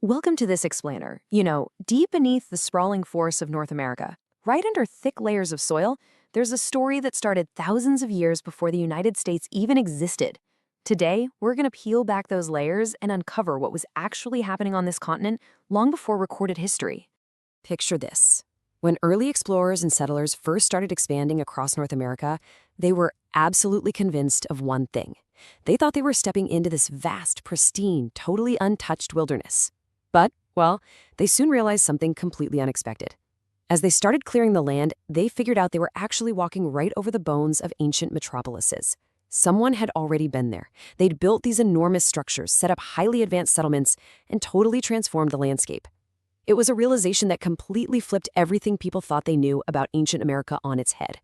Welcome to this explainer. Deep beneath the sprawling forests of North America, right under thick layers of soil, there's a story that started thousands of years before the United States even existed. Today, we're going to peel back those layers and uncover what was actually happening on this continent long before recorded history. Picture this. When early explorers and settlers first started expanding across North America, they were absolutely convinced of one thing. They thought they were stepping into this vast, pristine, totally untouched wilderness. But, well, they soon realized something completely unexpected. As they started clearing the land, they figured out they were actually walking right over the bones of ancient metropolises. Someone had already been there. They'd built these enormous structures, set up highly advanced settlements, and totally transformed the landscape. It was a realization that completely flipped everything people thought they knew about ancient America on its head.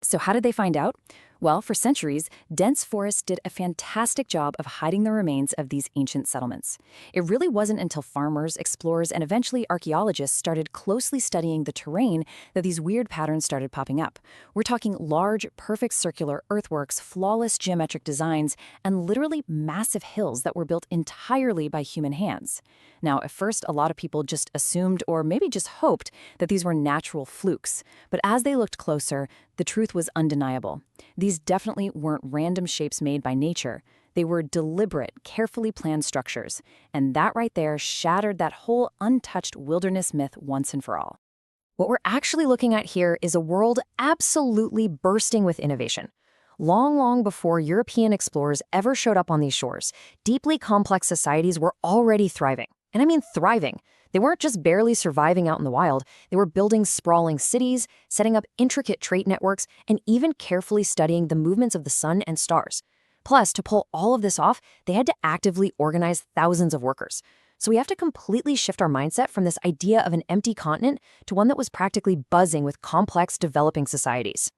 So how did they find out? Well, for centuries, dense forests did a fantastic job of hiding the remains of these ancient settlements. It really wasn't until farmers, explorers, and eventually archaeologists started closely studying the terrain that these weird patterns started popping up. We're talking large, perfect circular earthworks, flawless geometric designs, and literally massive hills that were built entirely by human hands. Now, at first, a lot of people just assumed or maybe just hoped that these were natural flukes. But as they looked closer, the truth was undeniable. These definitely weren't random shapes made by nature. They were deliberate, carefully planned structures. And that right there shattered that whole untouched wilderness myth once and for all. What we're actually looking at here is a world absolutely bursting with innovation. Long before European explorers ever showed up on these shores, deeply complex societies were already thriving. And I mean thriving. They weren't just barely surviving out in the wild. They were building sprawling cities, setting up intricate trade networks, and even carefully studying the movements of the sun and stars. Plus, to pull all of this off, they had to actively organize thousands of workers. So we have to completely shift our mindset from this idea of an empty continent to one that was practically buzzing with complex, developing societies.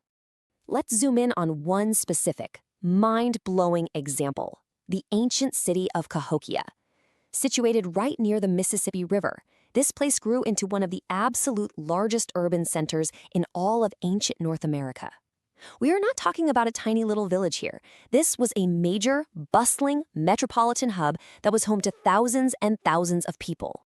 Let's zoom in on one specific, mind-blowing example: the ancient city of Cahokia. Situated right near the Mississippi River, this place grew into one of the absolute largest urban centers in all of ancient North America. We are not talking about a tiny little village here. This was a major, bustling, metropolitan hub that was home to thousands and thousands of people.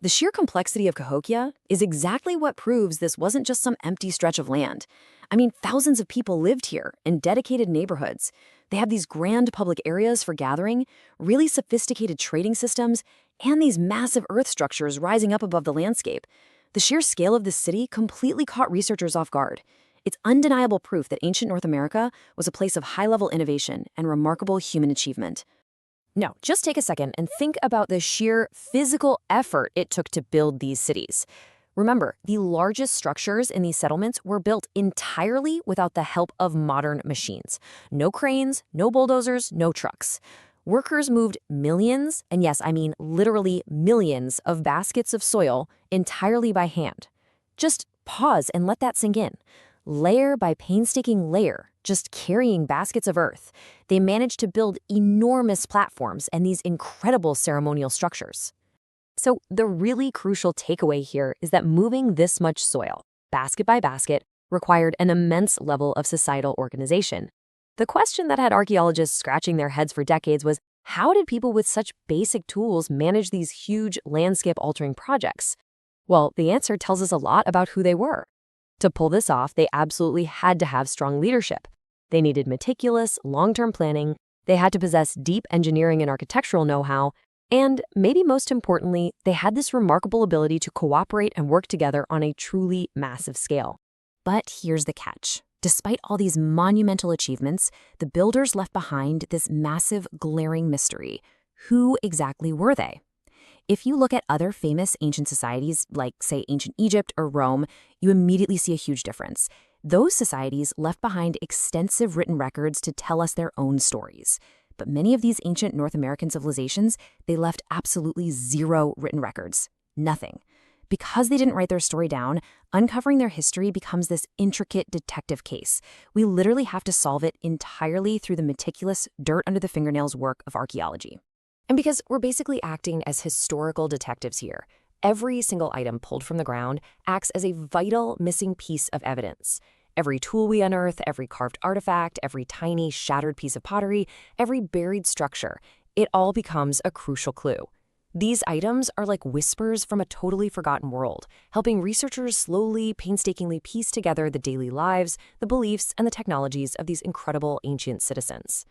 The sheer complexity of Cahokia is exactly what proves this wasn't just some empty stretch of land. I mean, thousands of people lived here in dedicated neighborhoods. They have these grand public areas for gathering, really sophisticated trading systems, and these massive earth structures rising up above the landscape. The sheer scale of this city completely caught researchers off guard. It's undeniable proof that ancient North America was a place of high-level innovation and remarkable human achievement. Now, just take a second and think about the sheer physical effort it took to build these cities. Remember, the largest structures in these settlements were built entirely without the help of modern machines. No cranes, no bulldozers, no trucks. Workers moved millions, and yes, I mean literally millions of baskets of soil entirely by hand. Just pause and let that sink in. Layer by painstaking layer, just carrying baskets of earth, they managed to build enormous platforms and these incredible ceremonial structures. So the really crucial takeaway here is that moving this much soil, basket by basket, required an immense level of societal organization. The question that had archaeologists scratching their heads for decades was, how did people with such basic tools manage these huge landscape-altering projects? Well, the answer tells us a lot about who they were. To pull this off, they absolutely had to have strong leadership. They needed meticulous, long-term planning, they had to possess deep engineering and architectural know-how, and maybe most importantly, they had this remarkable ability to cooperate and work together on a truly massive scale. But here's the catch. Despite all these monumental achievements, the builders left behind this massive, glaring mystery. Who exactly were they? If you look at other famous ancient societies, like, say, ancient Egypt or Rome, you immediately see a huge difference. Those societies left behind extensive written records to tell us their own stories. But many of these ancient North American civilizations, they left absolutely zero written records. Nothing. Because they didn't write their story down, uncovering their history becomes this intricate detective case. We literally have to solve it entirely through the meticulous, dirt-under-the-fingernails work of archaeology. And because we're basically acting as historical detectives here, every single item pulled from the ground acts as a vital missing piece of evidence. Every tool we unearth, every carved artifact, every tiny shattered piece of pottery, every buried structure, it all becomes a crucial clue. These items are like whispers from a totally forgotten world, helping researchers slowly, painstakingly piece together the daily lives, the beliefs, and the technologies of these incredible ancient citizens.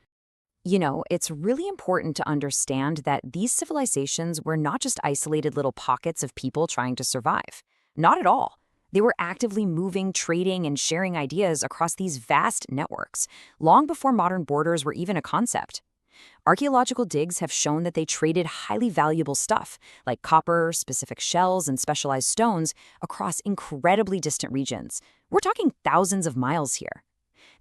It's really important to understand that these civilizations were not just isolated little pockets of people trying to survive. Not at all. They were actively moving, trading, and sharing ideas across these vast networks, long before modern borders were even a concept. Archaeological digs have shown that they traded highly valuable stuff, like copper, specific shells, and specialized stones, across incredibly distant regions. We're talking thousands of miles here.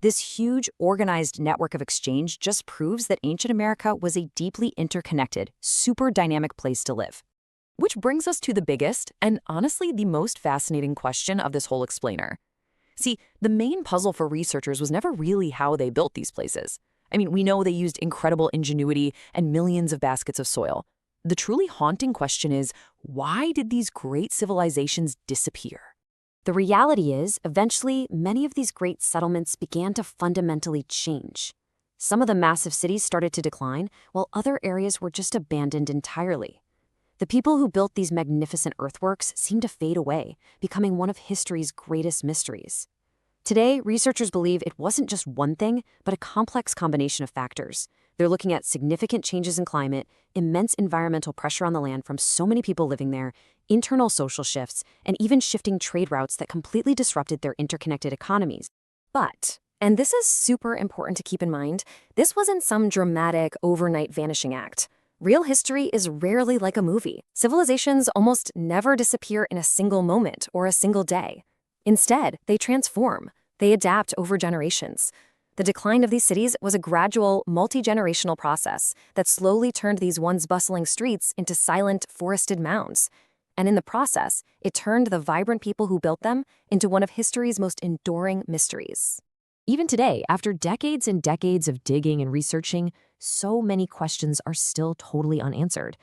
This huge, organized network of exchange just proves that ancient America was a deeply interconnected, super dynamic place to live. Which brings us to the biggest, and honestly the most fascinating question of this whole explainer. See, the main puzzle for researchers was never really how they built these places. We know they used incredible ingenuity and millions of baskets of soil. The truly haunting question is, why did these great civilizations disappear? The reality is, eventually, many of these great settlements began to fundamentally change. Some of the massive cities started to decline, while other areas were just abandoned entirely. The people who built these magnificent earthworks seemed to fade away, becoming one of history's greatest mysteries. Today, researchers believe it wasn't just one thing, but a complex combination of factors. They're looking at significant changes in climate, immense environmental pressure on the land from so many people living there, internal social shifts, and even shifting trade routes that completely disrupted their interconnected economies. But, and this is super important to keep in mind, this wasn't some dramatic, overnight vanishing act. Real history is rarely like a movie. Civilizations almost never disappear in a single moment or a single day. Instead, they transform. They adapt over generations. The decline of these cities was a gradual, multi-generational process that slowly turned these once bustling streets into silent, forested mounds. And in the process, it turned the vibrant people who built them into one of history's most enduring mysteries. Even today, after decades and decades of digging and researching, so many questions are still totally unanswered.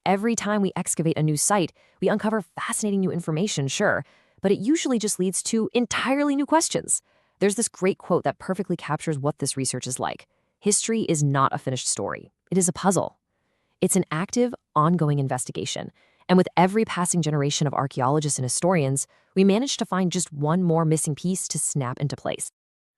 Every time we excavate a new site, we uncover fascinating new information, sure, but it usually just leads to entirely new questions. There's this great quote that perfectly captures what this research is like. History is not a finished story. It is a puzzle. It's an active, ongoing investigation. And with every passing generation of archaeologists and historians, we manage to find just one more missing piece to snap into place.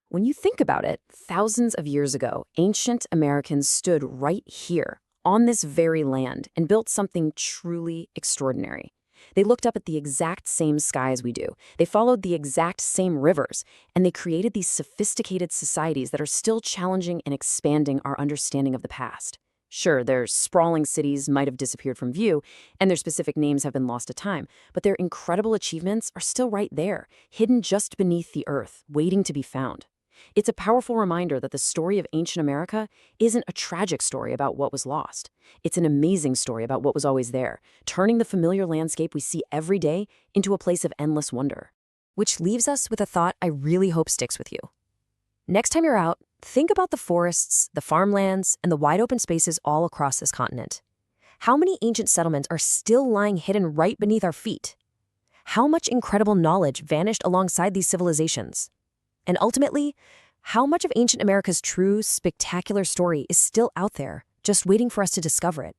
When you think about it, thousands of years ago, ancient Americans stood right here, on this very land, and built something truly extraordinary. They looked up at the exact same sky as we do. They followed the exact same rivers, and they created these sophisticated societies that are still challenging and expanding our understanding of the past. Sure, their sprawling cities might have disappeared from view, and their specific names have been lost to time, but their incredible achievements are still right there, hidden just beneath the earth, waiting to be found. It's a powerful reminder that the story of ancient America isn't a tragic story about what was lost. It's an amazing story about what was always there, turning the familiar landscape we see every day into a place of endless wonder. Which leaves us with a thought I really hope sticks with you. Next time you're out, think about the forests, the farmlands, and the wide open spaces all across this continent. How many ancient settlements are still lying hidden right beneath our feet? How much incredible knowledge vanished alongside these civilizations? And ultimately, how much of ancient America's true, spectacular story is still out there, just waiting for us to discover it?